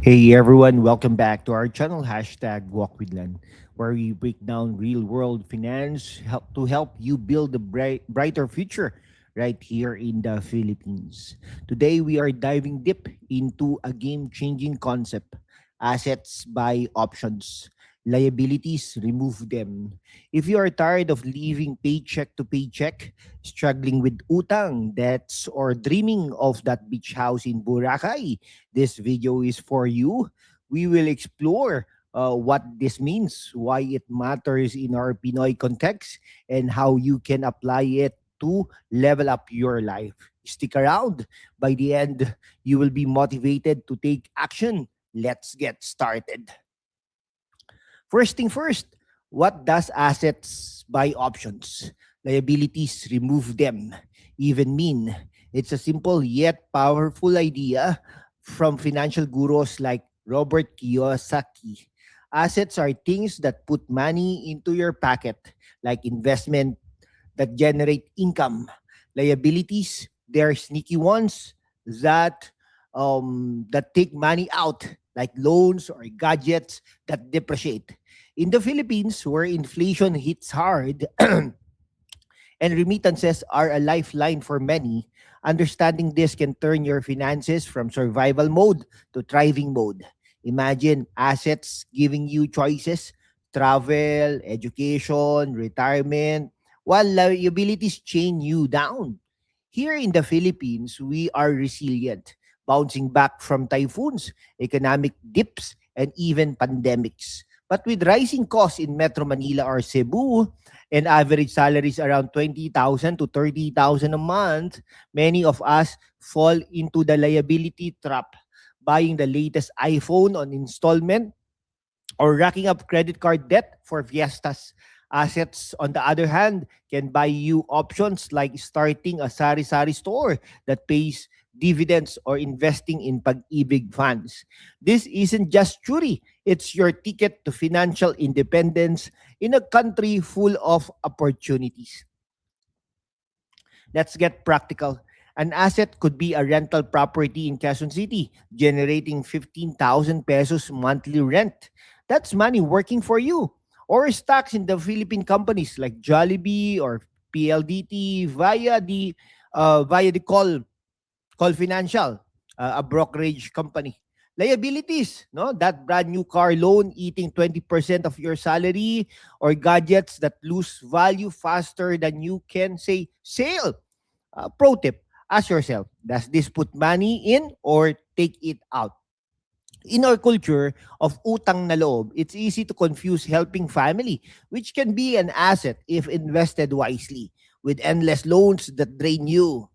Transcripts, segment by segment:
Hey everyone, welcome back to our channel hashtag Walk with Len, where we break down real world finance to help you build a brighter future right here in the Philippines. Today we are diving deep into a game changing concept: assets by options, liabilities, remove them. If you are tired of living paycheck to paycheck, struggling with utang, debts, or dreaming of that beach house in Boracay, this video is for you. We will explore what this means, why it matters in our Pinoy context, and how you can apply it to level up your life. Stick around. By the end, you will be motivated to take action. Let's get started. First thing first, what does assets buy options? Liabilities, remove them, even mean? It's a simple yet powerful idea from financial gurus like Robert Kiyosaki. Assets are things that put money into your pocket, like investment that generate income. Liabilities, they're sneaky ones that that take money out, like loans or gadgets that depreciate. In the Philippines, where inflation hits hard and remittances are a lifeline for many, understanding this can turn your finances from survival mode to thriving mode. Imagine assets giving you choices: travel, education, retirement, while liabilities chain you down. Here in the Philippines, we are resilient, bouncing back from typhoons, economic dips, and even pandemics. But with rising costs in Metro Manila or Cebu, and average salaries around 20,000 to 30,000 a month, many of us fall into the liability trap, buying the latest iPhone on installment or racking up credit card debt for fiestas. Assets, on the other hand, can buy you options like starting a sari-sari store that pays dividends or investing in pag-ibig funds. This isn't just theory, it's your ticket to financial independence in a country full of opportunities. Let's get practical. An asset could be a rental property in Quezon City, generating 15,000 pesos monthly rent. That's money working for you. Or stocks in the Philippine companies like Jollibee or PLDT via the call financial, a brokerage company. Liabilities, no? That brand new car loan eating 20% of your salary, or gadgets that lose value faster than you can say sale. Pro tip, ask yourself, does this put money in or take it out? In our culture of utang na loob, it's easy to confuse helping family, which can be an asset if invested wisely, with endless loans that drain you.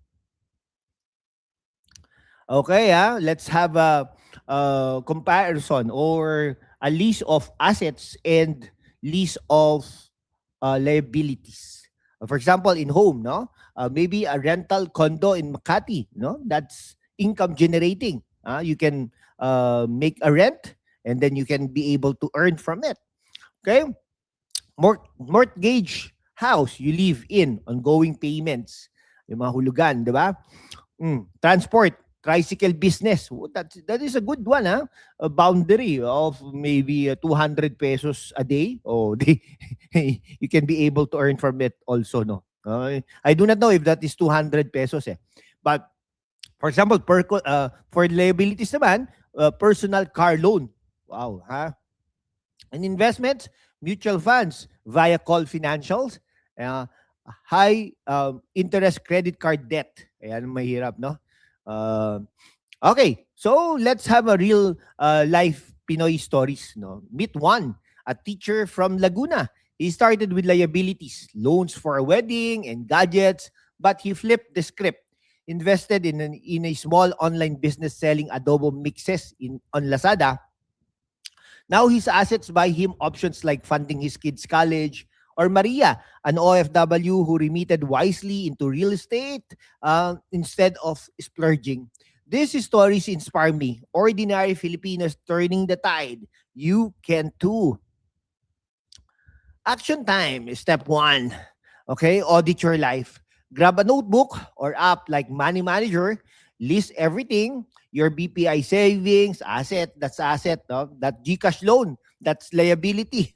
Okay, let's have a comparison or a list of assets and list of liabilities. For example, in home, no, maybe a rental condo in Makati, no, that's income generating. You can make a rent, and then you can be able to earn from it. Okay, mortgage house you live in, ongoing payments, yung mga hulugan, di ba? Transport, tricycle business. That is a good one, huh? A boundary of maybe 200 pesos a day. Oh, you can be able to earn from it also, no? I do not know if that is 200 pesos eh. But for example, for liabilities naman, personal car loan. Wow, ha? And investments, mutual funds via call financials, uh, high interest credit card debt. Ayan, mahirap, no? Uh, okay, so let's have a real life Pinoy stories. No? Meet one, a teacher from Laguna. He started with liabilities, loans for a wedding and gadgets, but he flipped the script. Invested in a small online business selling adobo mixes on Lazada. Now his assets buy him options like funding his kids' college, or Maria, an OFW who remitted wisely into real estate instead of splurging. These stories inspire me. Ordinary Filipinos turning the tide. You can too. Action time. Step one. Okay, audit your life. Grab a notebook or app like Money Manager, list everything Your BPI savings, asset, that's asset. No? That GCash loan, that's liability.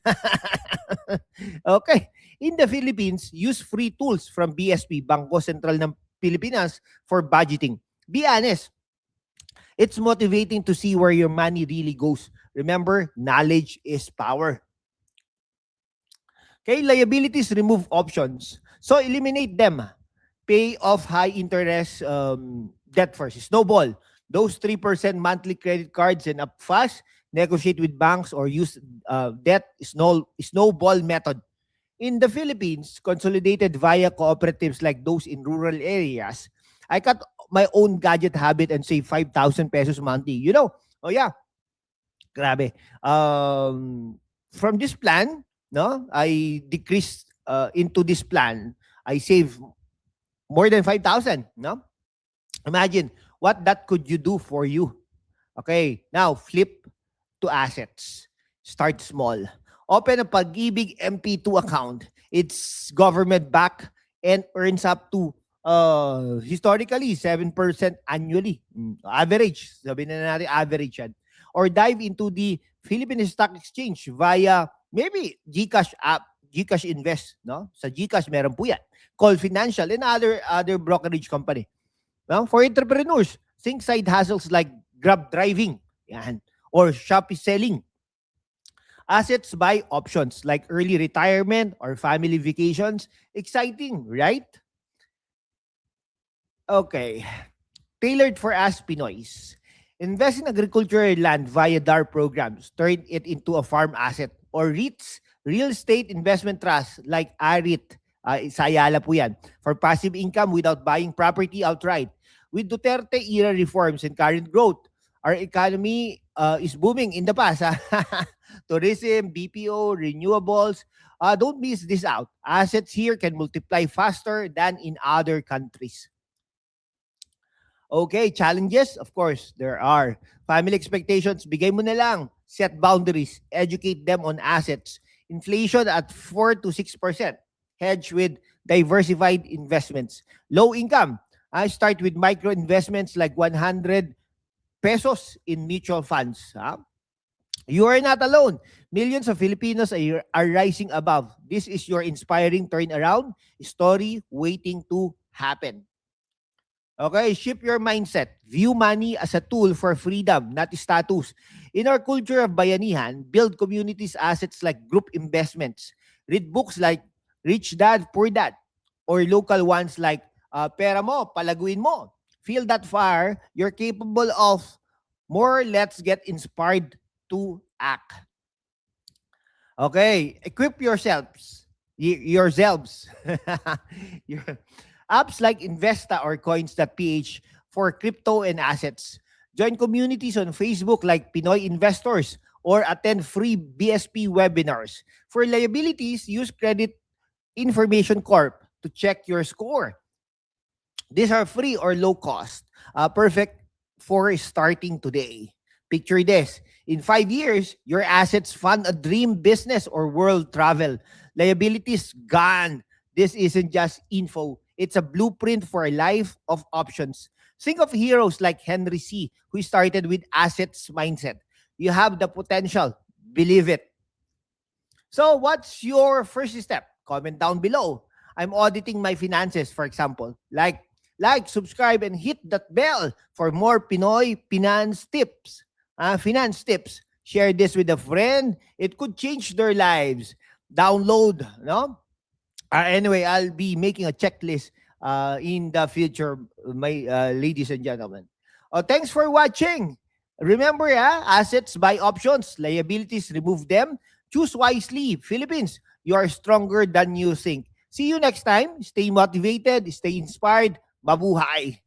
Okay. In the Philippines, use free tools from BSP, Bangko Sentral ng Pilipinas, for budgeting. Be honest. It's motivating to see where your money really goes. Remember, knowledge is power. Okay, liabilities, remove options. So eliminate them. Pay off high interest debt first. Snowball. Those 3% monthly credit cards and up fast. Negotiate with banks or use debt snowball method. In the Philippines, consolidated via cooperatives like those in rural areas, I cut my own gadget habit and save 5,000 pesos monthly. You know, oh yeah, grabe. From this plan, no, I decreased into this plan. I save more than 5,000, no? Imagine what that could you do for you. Okay, now flip to assets. Start small. Open a Pag-ibig MP2 account. It's government backed and earns up to historically 7% annually. Average. Sabihin na natin average yan. Or dive into the Philippine Stock Exchange via maybe GCash app, GCash Invest, no? Sa GCash meron po yan. Call Financial and other brokerage company. No? For entrepreneurs, think side hustles like Grab driving, yan, or Shopee selling. Assets by options like early retirement or family vacations. Exciting, right? Okay. Tailored for us Pinoys. Invest in agricultural land via DAR programs. Turn it into a farm asset. Or REITs, real estate investment trust like ARIT. Sa Ayala po yan. For passive income without buying property outright. With Duterte-era reforms and current growth, our economy is booming in the past. Tourism, BPO, renewables. Don't miss this out. Assets here can multiply faster than in other countries. Okay, challenges? Of course, there are. Family expectations, bigay mo na lang. Set boundaries. Educate them on assets. Inflation at 4 to 6%. Hedge with diversified investments. Low income. I start with micro investments like 100 pesos in mutual funds. You are not alone. Millions of Filipinos are rising above. This is your inspiring turnaround story waiting to happen. Okay, shift your mindset. View money as a tool for freedom, not status. In our culture of bayanihan, build communities assets like group investments. Read books like Rich Dad, Poor Dad, or local ones like Pera Mo, Palaguin Mo. Feel that fire, you're capable of more. Let's get inspired to act. Okay, equip yourselves. Yourselves. Your apps like Investa or Coins.ph for crypto and assets. Join communities on Facebook like Pinoy Investors or attend free BSP webinars. For liabilities, use Credit Information Corp to check your score. These are free or low cost. Perfect for starting today. Picture this. In 5 years, your assets fund a dream business or world travel. Liabilities gone. This isn't just info. It's a blueprint for a life of options. Think of heroes like Henry C., who started with assets mindset. You have the potential. Believe it. So what's your first step? Comment down below. I'm auditing my finances, for example. Like, subscribe, and hit that bell for more Pinoy finance tips. Share this with a friend. It could change their lives. Download, no? Anyway, I'll be making a checklist in the future, my ladies and gentlemen. Thanks for watching. Remember, assets buy options, liabilities remove them. Choose wisely. Philippines, you are stronger than you think. See you next time. Stay motivated, stay inspired. Mabuhay.